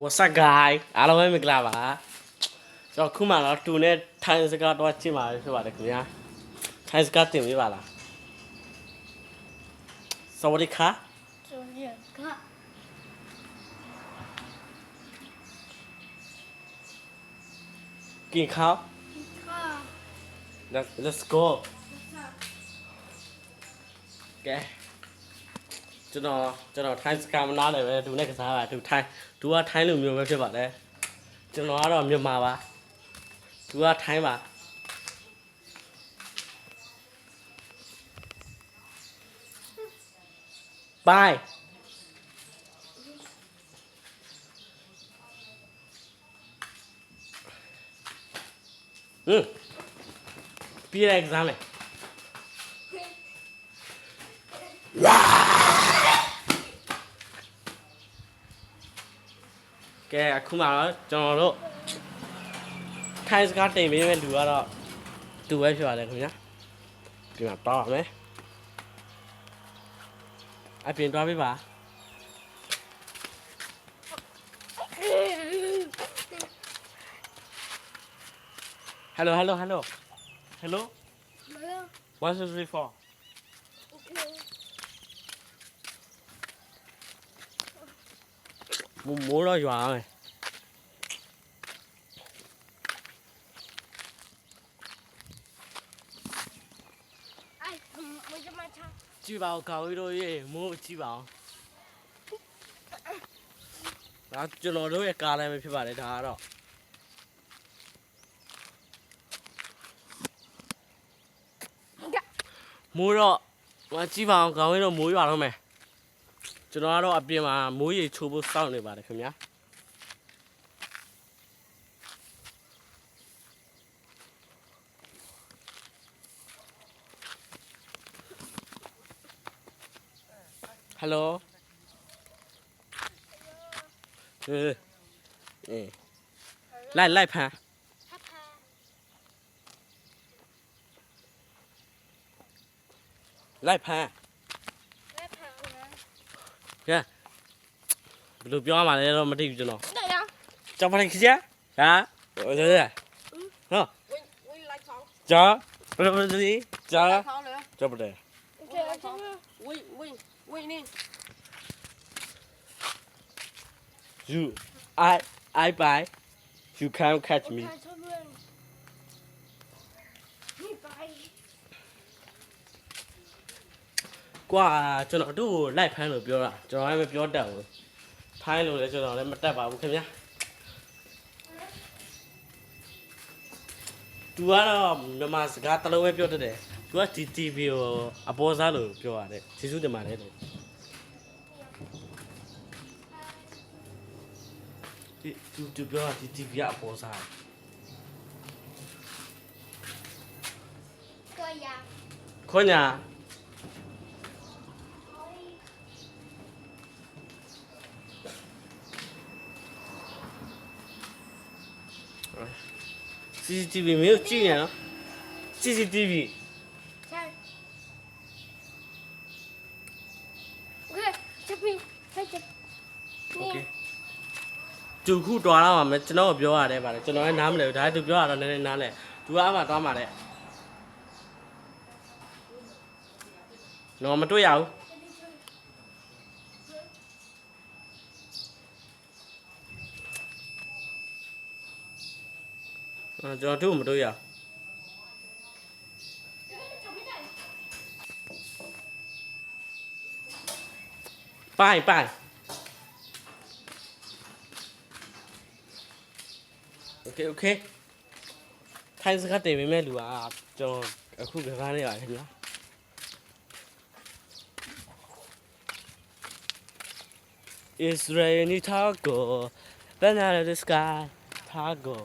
What's up guy အားလုံးပဲမင်္ဂလာပါကျွန်တော်ခုမှတော့တူနဲ့ထိုင်းစကားတော့ကြည့်မှာဖြစ်ပါတယ်ခင်ဗျာထိုင်းစကားတင်ပေးပါလားสวัสดีค่ะสวัสดีค่ะกินข้าว ค่ะ let's go ကဲကျွန်တော်ထိုင်းစကားမနားလည်းပဲတူနဲ့ကစားပါတူကထိုင်းလူမျိုးပဲဖြစ်ပါတယ်ကျွန်တော်ကတော့မြန်မာပါတူကထိုင်းပါบายပြီးရ exam လေကဲအခုမှတော့ကျွန်တော်တို့ထိုင်းစကားတင်ပေးမယ့်လူကတော့သူပဲဖြစ်ပါတယ်ခင်ဗျာဒီမှာတောင်းပါမယ်အပြင်တွားပေးပါ Hello มาแล้ว 1 2 3 4 โอเค မိုးတော့ရွာမယ် ไอ้มันจะมาช้า ကြည့်ပါဦးခေါင်းကြီးတို့ရေမိုးကြည့်ပါဦးဒါကျွန်တော်တို့ရဲ့ကားလည်းပဲဖြစ်ပါတယ်ဒါကတော့မိုးတော့ကြည့်ပါအောင်ခေါင်းကြီးတို့မိုးရွာတော့မယ်ကျွန်တော်ကတော့အပြင်မှာမိုးရေချိုးဖို့စောင့်နေပါတယ်ခင်ဗျာဟယ်လိုလိုက်ဖမ်း ถ้าพา လိုက်ဖမ်း แล้วพานะ ကဲဘယ်လိုပြောရမှာလဲတော့မသိဘူးကျွန်တော် ได้ยัง ကြောက်ပါလိမ့်ခင်ဗျာဟာဟုတ်တယ်နော် วิ่งไล่ท้อง จ้าဘယ်လိုလဲจ้า ไล่ท้องเลย ကြောက်ပါတယ် โอเคไล่ท้องวิ่งนี่ you I buy you can't catch me พาชอบเรื่องนี่ไป ကွာကျွန်တော်တို့ကိုလိုက်ဖမ်းလို့ပြောတာကျွန်တော်လည်းမပြောတတ်ဘူးဖိုင်းလို့လည်းကျွန်တော်လည်းမတတ်ပါဘူးခင်ဗျာသူကတော့မြန်မာစကားတစ်လုံးပဲပြောတတ်တယ်သူကဒီ TV ကိုအပေါ်စားလို့ပြောရတယ်ကျေးဇူးတင်ပါတယ်လို့သူပြောတာဒီ TV ကအပေါ်စား ตัวยาง ခွညာCCTV မျိုးကြည့်နေနော် CCTV ใช่โอเคจะพี่ให้จะ โอเคသူခုတွားလာမှာမယ်ကျွန်တော်ပြောရတယ်ဗါလေကျွန်တော်လည်းနားမလဲဘူးဒါသူပြောရတော့နည်းနည်းနားလဲသူကအမှတွားမှာလေတော့မတွေ့ရဘူးကျွန်တော်တို့မတွေ့ရပိုင်โอเคထိုင်းစကားတင်ပေးမဲ့လူကကျွန်တော်အခုကစားနေရတယ်ခင်ဗျာIsraeli taco banana the sky taco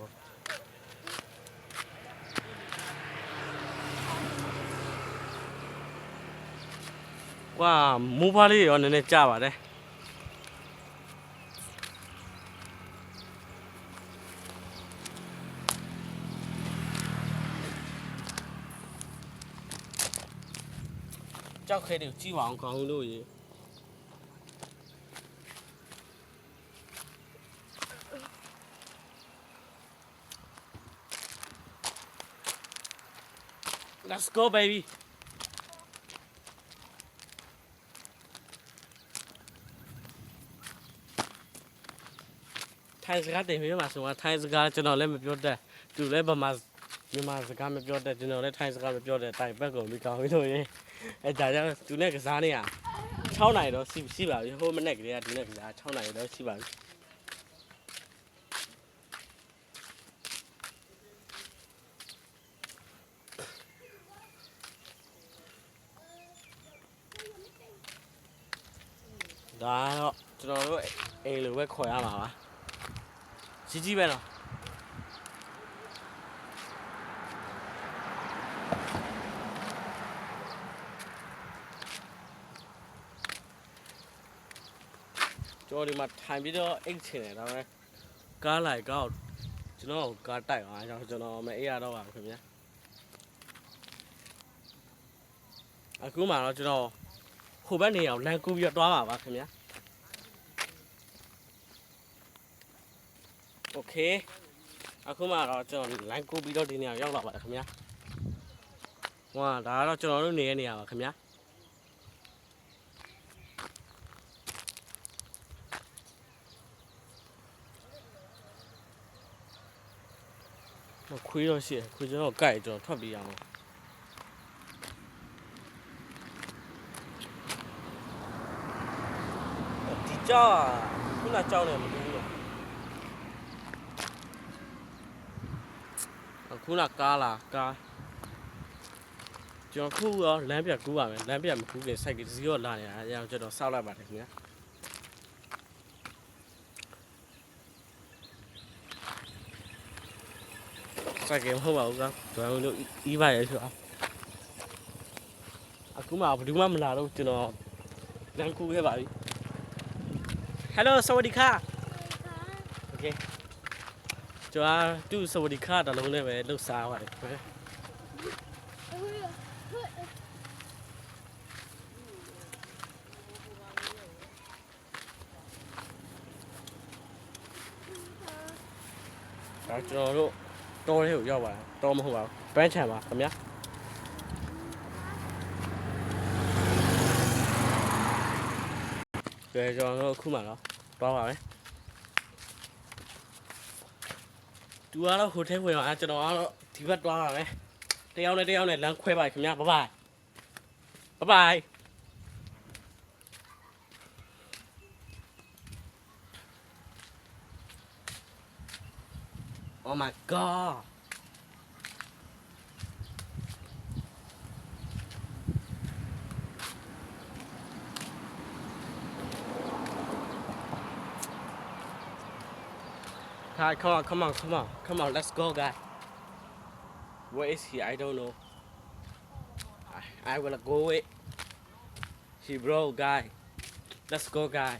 ကွာမိုးဖွားလေးရောနည်းနည်းကြပါတယ်ကြောက်ခဲတွေကိုကြည့်ပါအောင်ခေါင်းလို့ရေ Let's go baby ထိုင်စကားတင်ပြမှာဆိုတော့ထိုင်စကားကျွန်တော်လည်းမပြောတတ်သူလည်းဗမာမြန်မာစကားမပြောတတ်ကျွန်တော်လည်းထိုင်စကားမပြောတတ်တိုင်ဘက်ကုန်ပြီးကောင်းပြီလို့ရင်အဲဒါကြောင့်သူနဲ့ကစားနေရ6နိုင်တော့ရှိပါပြီဟိုမနေ့ကလေးကဒီနေ့ကစား6နိုင်တော့ရှိပါပြီဒါတော့ကျွန်တော်တို့အိမ်လိုပဲခေါ်ရမှာပါကြီးပဲနော်ကျွန်တော်ဒီမှာထိုင်ပြီးတော့အိတ်ချင်တယ်ဒါပေမဲ့ကားလိုက်ကောက်ကျွန်တော်ကားတိုက်အောင်ကျွန်တော်မအေးရတော့ပါဘူးခင်ဗျာအခုမှတော့ကျွန်တော်ဟိုဘက်နေအောင်လမ်းကူးပြီးတော့တွားပါပါခင်ဗျာโอเคအခုမှတော့ကျွန်တော်လိုင်းကူးပြီးတော့ဒီနေရာရောက်လာပါတယ်ခင်ဗျာဟွာဒါကတော့ကျွန်တော်တို့နေတဲ့နေရာပါခင်ဗျာခွေးတော့ရှိတယ်ခွေးကျွန်တော်ကြိုက်ကျွန်တော်ထွက်ပြေးအောင်ဒီကြောက်ခုနကြောက်နေမလို့ခုနကားလားကားကျွန်တော်ခုရောလမ်းပြကူးပါမယ်လမ်းပြမကူးခင်စိုက်ကစီရောလာနေတာအဲကြောင့်ကျွန်တော်စောက်လိုက်ပါတယ်ခင်ဗျာစိုက်ကမဟုတ်ပါဘူးကွာကျွန်တော်တို့ဤပါရဲ့ဆိုတော့အခုမှဘယ်သူမှမလာတော့ကျွန်တော်လမ်းကူးခဲ့ပါပြီ Hello สวัสดีค่ะโอเคကျွန်တော်သူ့စဝဒီခါတလုံးနဲ့ပဲလှုပ်ရှားပါတယ်ခင်ဗျာဒါကျွန်တော်တို့တောထဲကိုရောက်ပါတယ်တောမဟုတ်ပါဘူးပန်းချံပါခင်ဗျာကဲကျွန်တော်တို့အခုမှတော့တွားပါမယ်သူကတော့ဟိုထဲဝင်အောင်ကျွန်တော်ကတော့ဒီဘက်တွားပါမယ်တယောက်နဲ့လမ်းခွဲပါခင်ဗျာဘိုင်ဘိုင် Oh my god Hi, come on, let's go, guy. Where is he? I don't know. I will go with. He bro, guy. Let's go, guy.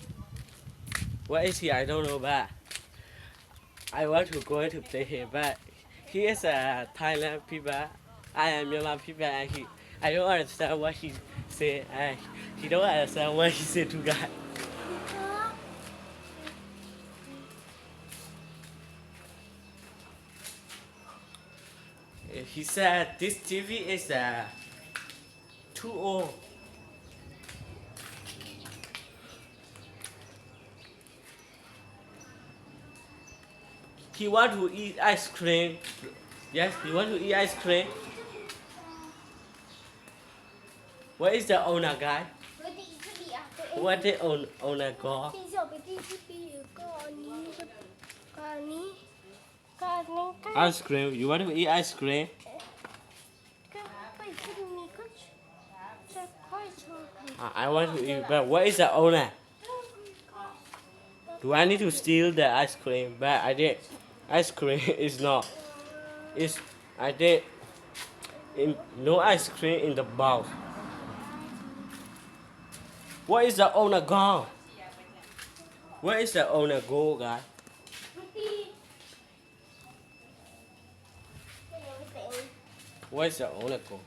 Where is he? I don't know, but I want to go to play him, but he is a Thailand people. I am Myanmar people, and I don't understand what he say. He don't understand what he say to guy. He said this TV is too old. He want to eat ice cream. Yes, he want to eat ice cream. Where is the owner guy? What the owner go? Ice cream. You want to eat ice cream? I want to eat, but where is the owner? Do I need to steal the ice cream? But I did. Ice cream is not. I did. No ice cream in the bowl. Where is the owner gone? Where is the owner go, guy? Where's the owner go?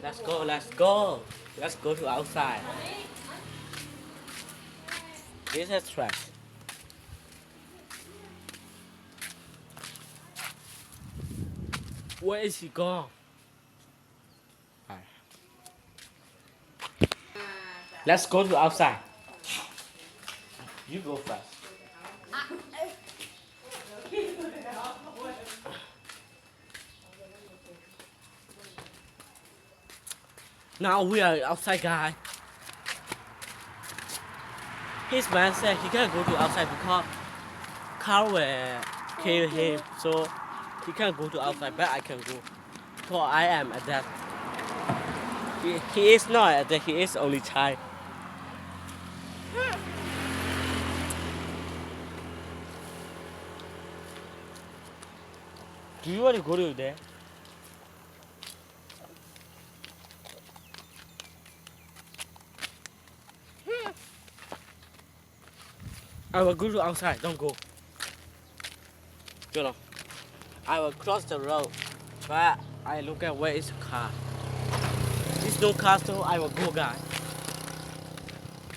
Let's go, let's go. Let's go to outside. This is trash. Where is he gone? Let's go to outside. You go first. Now we are outside, guy. His man said he can't go to outside because car will kill him, so he can't go to outside. But I can go, so I am at that. He is not at that. He is only child. Do you want to go to there? I will go to outside. Don't go. You know, I will cross the road, but I look at where is the car. There's no car, so I will go, guys.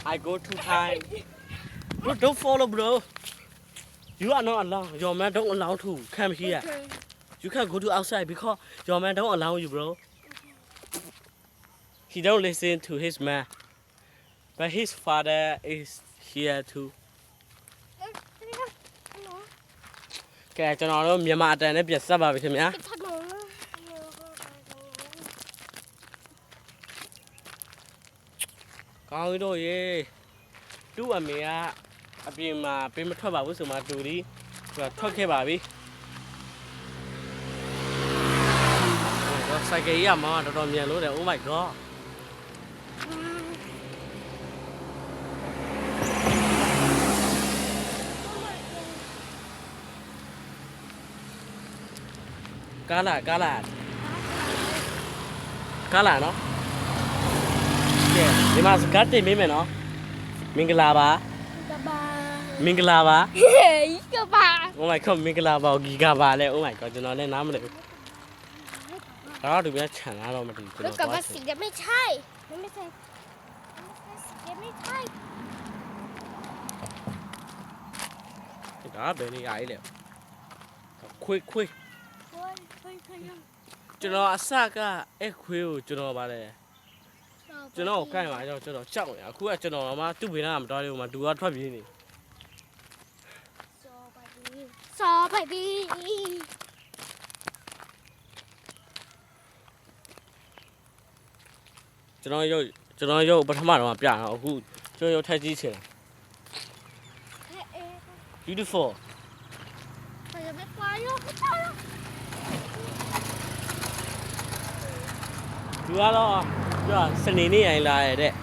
I go 2 times. Bro, don't follow, bro. You are not allowed. Your man don't allow to come here. Okay. You can't go to outside because your man don't allow you, bro. He don't listen to his man. But his father is here too. Okay, ကျွန်တော်တို့မြန်မာအတန်နဲ့ပြန်ဆက်ပါပြီခင်ဗျာ ကောင်းပြီတော့ရေသူ့အမေကအပြင်မှာပေးမထွက်ပါဘူးဆိုမှတူဒီသူကထွက်ခဲ့ပါပြီစိုက်ကယ်ကြီးကမောင်းတော်တော်မြန်လို့တယ် Oh my god ကားလာနော်ကဲဒီမှာစကားတင်မိမယ်နော်မင်္ဂလာပါ Oh my god မင်္ဂလာပါဂီကပါလဲ Oh my god ကျွန်တော်လည်းနားမလည်ဘူးဒါတော့သူပြချန်လာတော့မတူဘူးကျွန် แล้ว တော် ก็ว่าสีไม่ใช่ไม่ใช่สีไม่ใช่ ဒါဘယ်နေရာကြီးလဲခွေး เฮ้ย ကျွန်တော်အစကအဲ့ခွေးကိုကျွန်တော်ပါတယ်ကျွန်တော်ကိုကိုင်ပါကျွန်တော်ရှောက်နေအခုကကျွန်တော်မှသူ့ဘေးနားကမတော်သေးဘူးမှသူကထွက်ပြေးနေ ซอไปบี ကျွန်တော်ရုပ်ပထမတော့ပြတာအခုကျွန်တော်ရုပ်ထက်ကြီးချင် Beautiful ไปไม่ไปแล้วไม่ใช่แล้ว သူကတော့ပြောစနေနေ့ရင်လာရတဲ့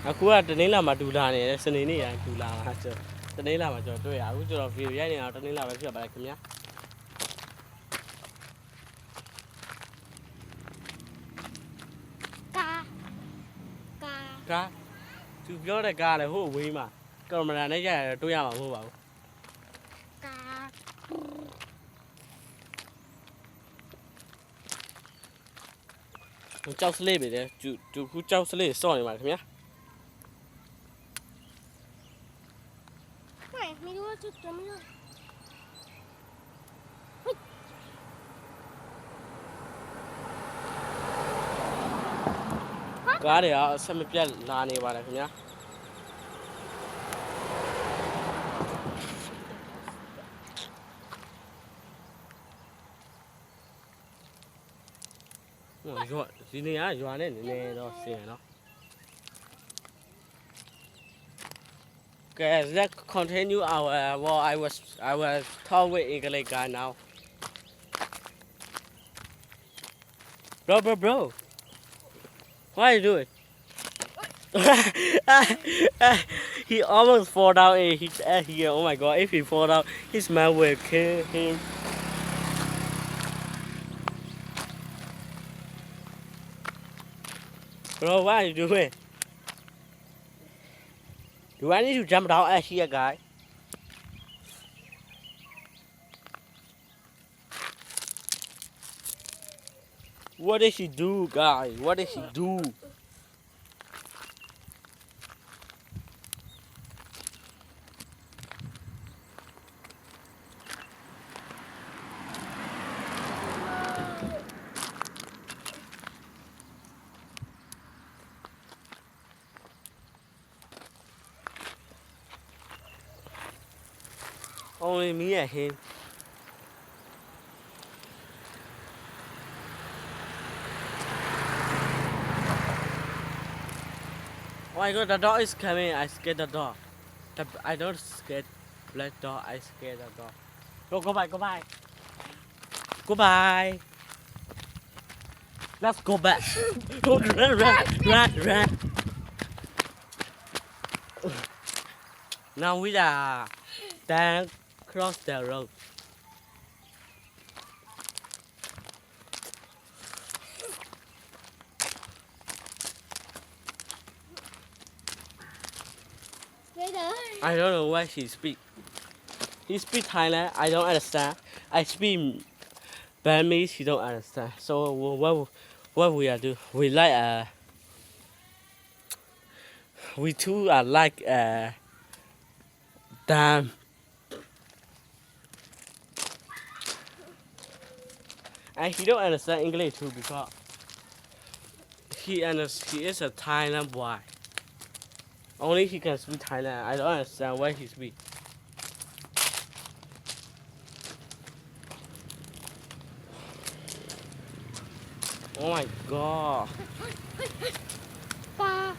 အခုကတနင်္လာမှာဒူလာနေတယ်စနေနေ့ရင်ဒူလာမှာကျွန်တော်တနင်္လာမှာကျွန်တော်တွေ့ရအခုကျွန်တော်ဗီဒီယိုရိုက်နေတာတနင်္လာပဲဖြစ်ပါတယ်ခင်ဗျာ ကားသူပြောတဲ့ကားလည်းဟိုဝေးမှာကင်မရာနဲ့ရိုက်ရတယ်တွေ့ရမှာမဟုတ်ပါဘူး กา ကြောက်စလေးပဲလေသူခုကြောက်စလေးစော့နေပါခင်ဗျာ ไม่รู้ว่าจุดจะไม่รู้ ကားတွေကအဆက်မပြတ်လာနေပါတယ်ခင်ဗျာ ရွာဒီနေရာရွာနဲ့နည်းနည်းတော့ဆင်ရနော် Okay, let's continue our well I was talk with English guy now. Bro. What are you doing? He almost fall down and he's here. Oh my god, if he fall down, his man will kill him. Bro, what are you doing? Do I need to jump down at here, guy? What did he do, guy? What did he do? only me and him oh my god the dog is coming I scared the dog I don't scared black dog I scared the dog go bye goodbye let's go back run now we are then cross the road I don't know what he speak. He speak Thailand. I don't understand. I speak Burmese. He don't understand. So what we are do? We like we two are like damn. And he don't understand English too because he is a Thailand boy. Only he can speak Thailand. I don't understand what he speak. Oh my god. Pa.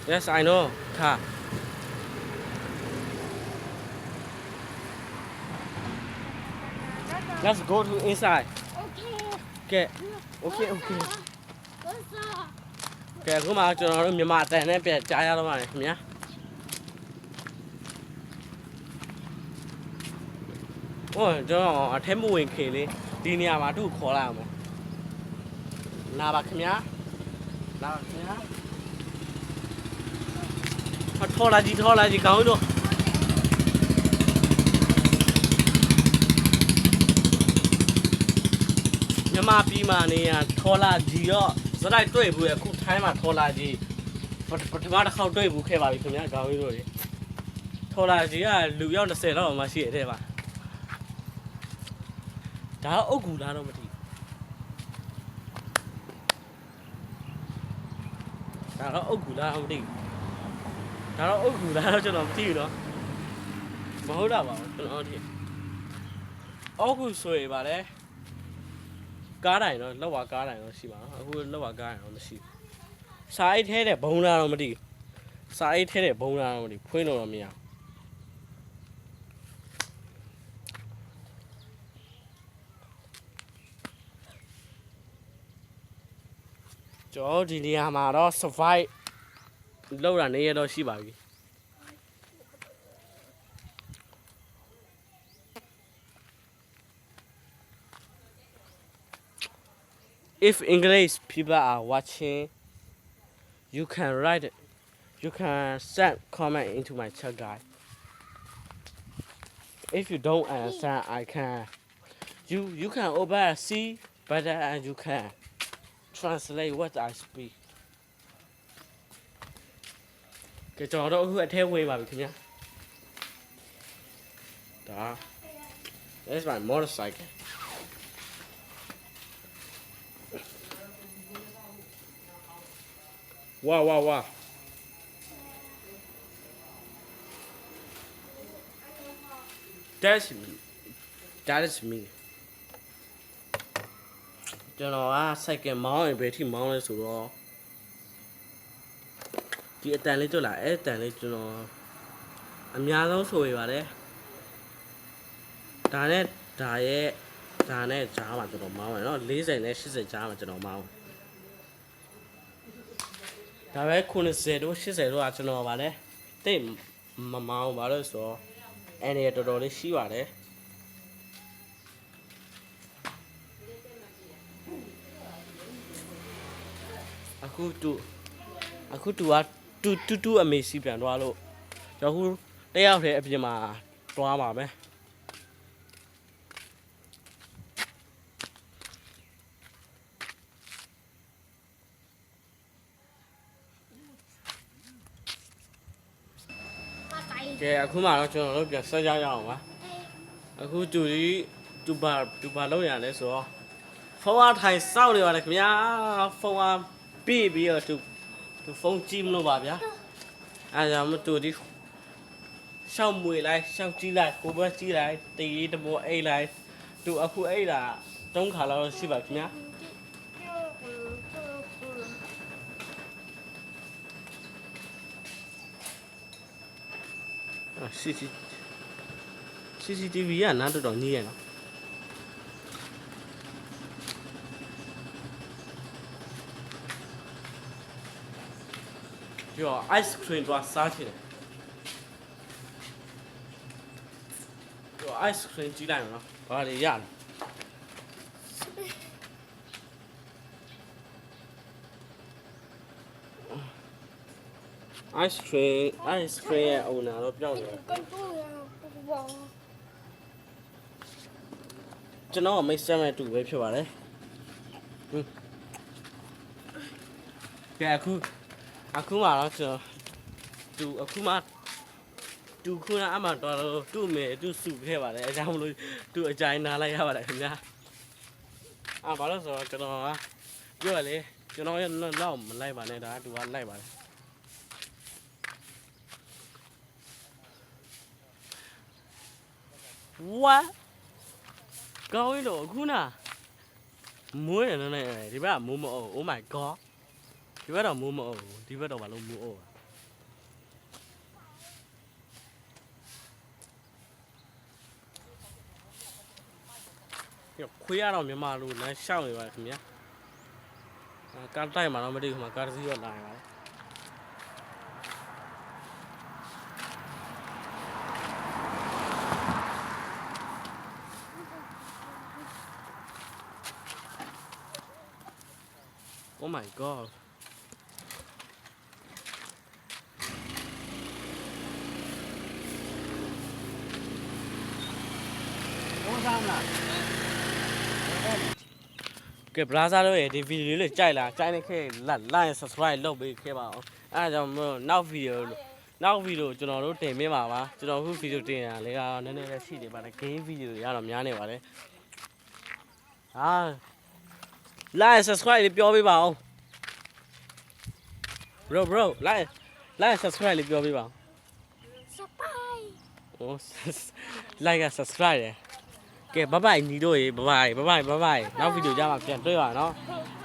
Yes, I know. Car. Let's go to inside. Okay. Okay. Okay. What's up? ကဲအခုမှကျွန်တော်တို့မြန်မာအတန်နဲ့ပြန်ကြားရတော့ပါတယ်ခင်ဗျာဟိုကျွန်တော်အထက်မဝင်ခင်လေးဒီနေရာမှာသူ့ခေါ်လာအောင်လာပါခင်ဗျာလာပါခင်ဗျာထော်လာကြီးကောင်းတော့မြန်မာပြည်မှာနေရထော်လာကြီးတော့စလိုက်တွေ့ဘူးအခုထိုင်းမှာထော်လာကြီးပထမတစ်ခေါက်တွေ့ဘူးခဲ့ပါပြီခင်ဗျာကောင်းကြီးတို့လေထော်လာကြီးကလူရောက်20လောက်မှရှိရတဲ့ပါဒါအုတ်ကူလားတော့မသိဒါတော့အုတ်ကူလားမသိဒါတော့အုတ်ကူလားတော့ကျွန်တော်မသိဘူးเนาะမဟုတ်တာပါဘူးကျွန်တော်ဒီအုတ်ကူဆိုရပါတယ်ကားတိုင်းတော့လောက်ဝါကားတိုင်းတော့ရှိပါတော့အခုလောက်ဝါကားတိုင်းတော့မရှိဘူးစာအိတ်ထဲတဲ့ဘုံလားတော့မသိစာအိတ်ထဲတဲ့ဘုံလားတော့မသိဖွင့်လို့တော့မရကျွန်တော်ဒီနေရာမှာတော့ survive လောက်တာနေရတော့ရှိပါပြီIf English people are watching, you can write it. You can send comment into my chat, guys. If you don't understand, I can. You can open and see better, and you can translate what I speak. ကဲကျွန်တော်တို့အခုအထဲဝင်ပါပြီခင်ဗျာဒါ That's my motorcycle. Wow. That is me. ကျွန်တော်ကစိုက်ကမောင်းရင်ဘယ်ထိမောင်းလဲဆိုတော့ဒီအတန်လေးတွေ့လာအဲ့အတန်လေးကျွန်တော်အများဆုံးဆိုရပါတယ်ဒါနဲ့ကြားမှာကျွန်တော်မောင်းရနော်40နဲ့80ကြားမှာကျွန်တော်မောင်းဒါပဲ90တို့80တို့ကကျွန်တော်ပါလေတိတ်မမောင်းပါလို့ဆိုတော့အနေရတော်တော်လေးရှိပါတယ်အခုတူကတူအမေစီပြန်သွားလို့ကျွန်တော်တယောက်တည်းအပြင်မှာသွားပါမယ်ကဲအခုမှတော့ကျွန်တော်တို့ပြန်ဆက်ကြရအောင်ပါအခုတူပါလောက်ရလဲဆိုတော့ဖုန်းအားထိုင်စောက်နေပါလေခင်ဗျာဖုန်းအားပြီးပြီးတော့သူဖုန်းကြည့်မလို့ပါဗျာအဲဒါမှတူဒီ ရှောက်မွေလိုက်ရှောက်ကြီးလိုက်ကိုဘက်ကြီးလိုက်တေးတဘောအိတ်လိုက်သူအခုအိတ်တာ3ခါလောက်ရှိပါခင်ဗျာCCTV ကနားတော်ညည်းရနော်ပြော ice cream တော့စားချင်တယ်ပြော ice cream ကြီးလိုက်နော်ဘာတွေရလဲ ice cream ရဲ့ owner တော့ပြောင်းတယ် 跟多呀，哇！ ကျွန်တော်ကမိတ်ဆက်မဲ့တူပဲဖြစ်ပါတယ်ကဲအခုမှတော့ကျွန်တော်တူအခုမှတူခုနအမှတော်တော့တူ့မယ်တူ့စုခဲ့ပါတယ်အဲကြောင့်မလို့တူ့အကြိုင်နားလိုက်ရပါတယ်ခင်ဗျာဘာလို့ဆိုတော့ကျွန်တော်ကပြောရလေကျွန်တော်ရဲ့လောက်မလိုက်ပါနဲ့ဒါတူကလိုက်ပါတယ်ဝါကောင်းလို့အခုနမွေးနေနေဒီဘက်ကမိုးမအိုး Oh my god ဒီဘက်တော့မိုးမအိုးဒီဘက်တော့ဘာလို့မိုးအိုးခွေးရတော့မြန်မာလူလမ်းရှောက်နေပါခင်ဗျာကားတိုက်မှာတော့မသိဘူးမှာကားစီးတော့လာနေပါလေOh my god ဘောစားမလား ကဲဘရာဇာတို့ရဲ့ဒီဗီဒီယိုလေးကြိုက်လားကြိုက်နေခဲ့ like subscribe လုပ်ပေးခဲ့ပါအောင်အဲဒါကြောင့်နောက်ဗီဒီယိုကျွန်တော်တို့တင်ပေးပါပါကျွန်တော်ခုဗီဒီယိုတင်ရလေကနည်းနည်းလေးရှိနေပါတယ် game ဗီဒီယိုရတော့များနေပါတယ်ဟာ like subscribe လေးပြောပေးပါအောင် bro like subscribe လေးပြောပေးပါအောင် สบาย ဟို like က subscribe ရယ်ကဲဘိုင်ဘိုင်ညီတို့ရေဘိုင်ဘိုင်နောက်ဗီဒီယိုကြမှာပြန်တွေ့ပါနော် เฮ้ย